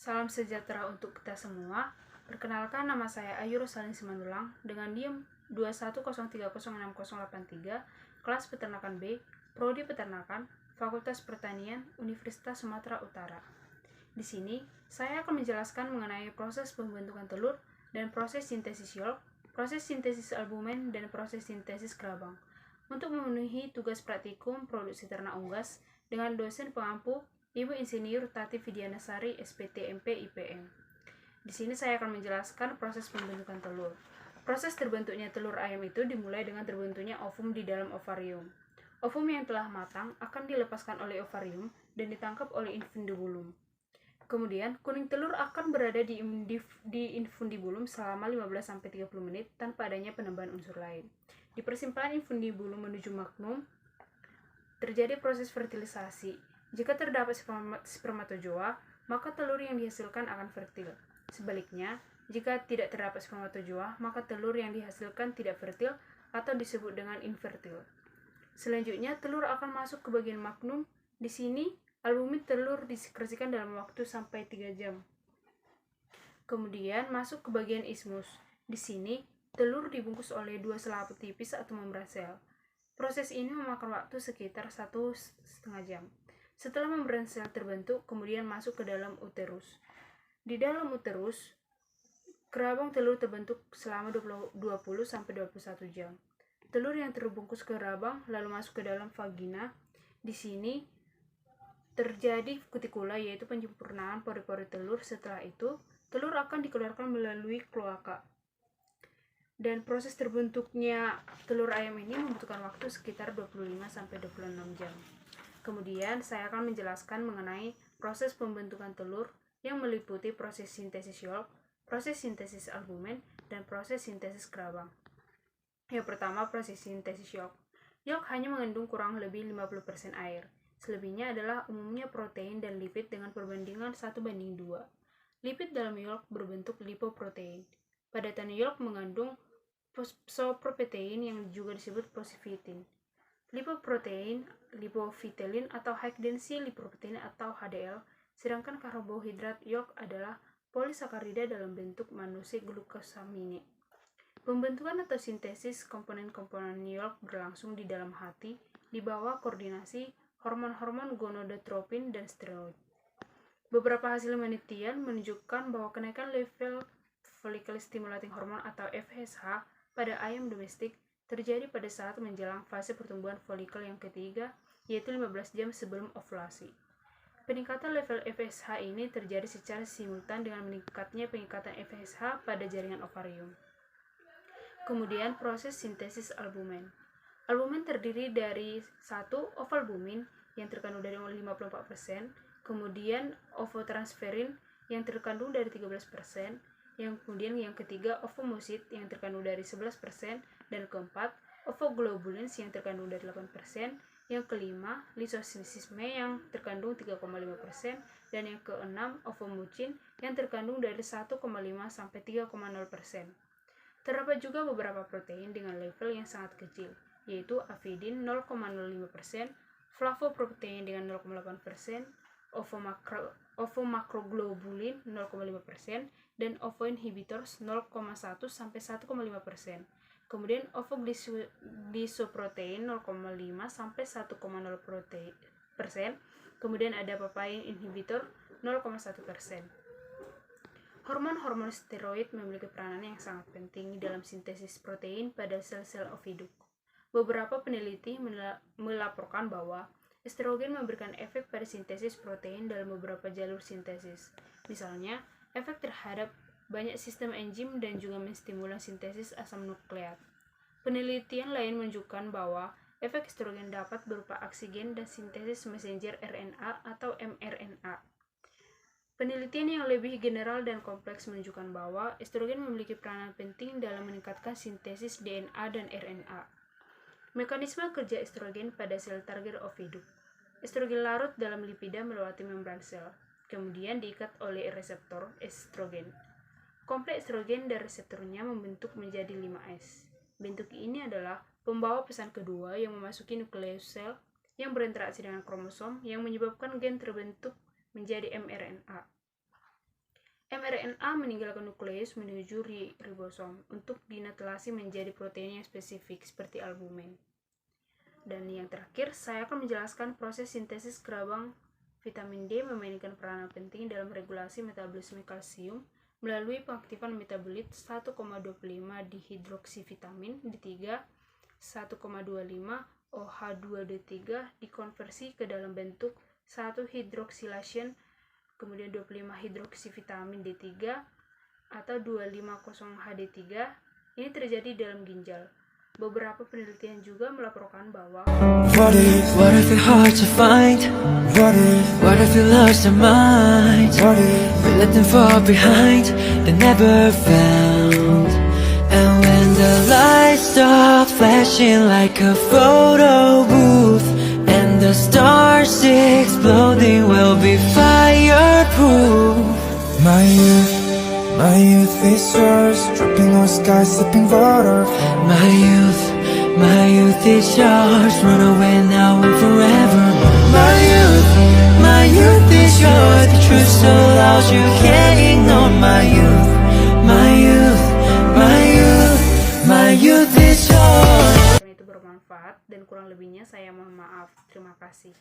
Salam sejahtera untuk kita semua. Perkenalkan, nama saya Ayu Rosalin Simandulang dengan NIM 210306083, kelas Peternakan B, Prodi Peternakan, Fakultas Pertanian, Universitas Sumatera Utara. Di sini, saya akan menjelaskan mengenai proses pembentukan telur dan proses sintesis yolk, proses sintesis albumen, dan proses sintesis gerabang. Untuk memenuhi tugas praktikum produksi ternak unggas dengan dosen pengampu Ibu Insinyur Tati Vidianasari, SPT MP IPM. Di sini saya akan menjelaskan proses pembentukan telur. Proses terbentuknya telur ayam itu dimulai dengan terbentuknya ovum di dalam ovarium. Ovum yang telah matang akan dilepaskan oleh ovarium dan ditangkap oleh infundibulum. Kemudian, kuning telur akan berada di infundibulum selama 15-30 menit tanpa adanya penambahan unsur lain. Di persimpangan infundibulum menuju magnum, terjadi proses fertilisasi. Jika terdapat spermatozoa, maka telur yang dihasilkan akan fertil. Sebaliknya, jika tidak terdapat spermatozoa, maka telur yang dihasilkan tidak fertil atau disebut dengan infertil. Selanjutnya, telur akan masuk ke bagian magnum. Di sini, albumin telur disekresikan dalam waktu sampai 3 jam. Kemudian masuk ke bagian ismus. Di sini, telur dibungkus oleh 2 selaput tipis atau membran sel. Proses ini memakan waktu sekitar 1,5 jam. Setelah membran sel terbentuk, kemudian masuk ke dalam uterus. Di dalam uterus, gerabang telur terbentuk selama 20-21 jam. Telur yang terbungkus ke gerabang lalu masuk ke dalam vagina. Di sini terjadi kutikula, yaitu penyempurnaan pori-pori telur. Setelah itu, telur akan dikeluarkan melalui kloaka. Dan proses terbentuknya telur ayam ini membutuhkan waktu sekitar 25-26 jam. Kemudian saya akan menjelaskan mengenai proses pembentukan telur yang meliputi proses sintesis yolk, proses sintesis albumen, dan proses sintesis gerabang. Yang pertama, proses sintesis yolk. Yolk hanya mengandung kurang lebih 50% air. Selebihnya adalah umumnya protein dan lipid dengan perbandingan 1:2. Lipid dalam yolk berbentuk lipoprotein. Padatan yolk mengandung phosphoprotein yang juga disebut phosphidin. Lipoprotein, lipofitelin atau high density lipoprotein atau HDL, sedangkan karbohidrat yolk adalah polisakarida dalam bentuk monoseglukosaminé. Pembentukan atau sintesis komponen-komponen yolk berlangsung di dalam hati di bawah koordinasi hormon-hormon gonadotropin dan steroid. Beberapa hasil penelitian menunjukkan bahwa kenaikan level follicle stimulating hormone atau FSH pada ayam domestik terjadi pada saat menjelang fase pertumbuhan folikel yang ketiga, yaitu 15 jam sebelum ovulasi. Peningkatan level FSH ini terjadi secara simultan dengan meningkatnya peningkatan FSH pada jaringan ovarium. Kemudian proses sintesis albumen. Albumen terdiri dari 1. Ovalbumin yang terkandung dari 54%, kemudian ovotransferin yang terkandung dari 13%, kemudian yang ketiga ovomucin yang terkandung dari 11%, dan keempat ovoglobulins yang terkandung dari 8%, yang kelima lisosisme yang terkandung 3,5%, dan yang keenam ovomucin yang terkandung dari 1,5 sampai 3,0%. Terdapat juga beberapa protein dengan level yang sangat kecil, yaitu avidin 0,05%, flavoprotein dengan 0,8%, ovomakroglobulin 0,5%, dan ovoinhibitors 0,1 sampai 1,5%. Kemudian ovoglisoprotein 0,5 sampai 1,0%. Kemudian ada papain inhibitor 0,1%. Hormon-hormon steroid memiliki peranan yang sangat penting dalam sintesis protein pada sel-sel oviduk. Beberapa peneliti melaporkan bahwa estrogen memberikan efek pada sintesis protein dalam beberapa jalur sintesis. Misalnya, efek terhadap banyak sistem enzim dan juga menstimulus sintesis asam nukleat. Penelitian lain menunjukkan bahwa efek estrogen dapat berupa oksigen dan sintesis messenger RNA atau mRNA. Penelitian yang lebih general dan kompleks menunjukkan bahwa estrogen memiliki peranan penting dalam meningkatkan sintesis DNA dan RNA. Mekanisme kerja estrogen pada sel target oviduk. Estrogen larut dalam lipida melewati membran sel, kemudian diikat oleh reseptor estrogen. Kompleks estrogen dan reseptornya membentuk menjadi 5S. Bentuk ini adalah pembawa pesan kedua yang memasuki nukleus sel yang berinteraksi dengan kromosom yang menyebabkan gen terbentuk menjadi mRNA. mRNA meninggalkan nukleus menuju ribosom untuk dinatilasi menjadi protein yang spesifik seperti albumin. Dan yang terakhir, saya akan menjelaskan proses sintesis gerabang vitamin D memainkan peranan penting dalam regulasi metabolisme kalsium melalui pengaktifan metabolit 1,25 dihidroksivitamin D3 1,25 OH2D3 dikonversi ke dalam bentuk 1 hidroksilation kemudian 25 hidroksivitamin D3 atau 250HD3. Ini terjadi dalam ginjal. Beberapa penelitian juga melaporkan bahwa What if it's hard to find? What if you lost your mind? We let them fall behind, they never found. And when the lights stop flashing like a photo booth, and the stars exploding will be fireproof. My youth is yours, dripping on skies, sipping water. My youth is yours, run away now and forever. My youth is yours, the truth so loud you can't ignore. My youth is yours. itu bermanfaat dan kurang lebihnya saya mohon maaf. Terima kasih.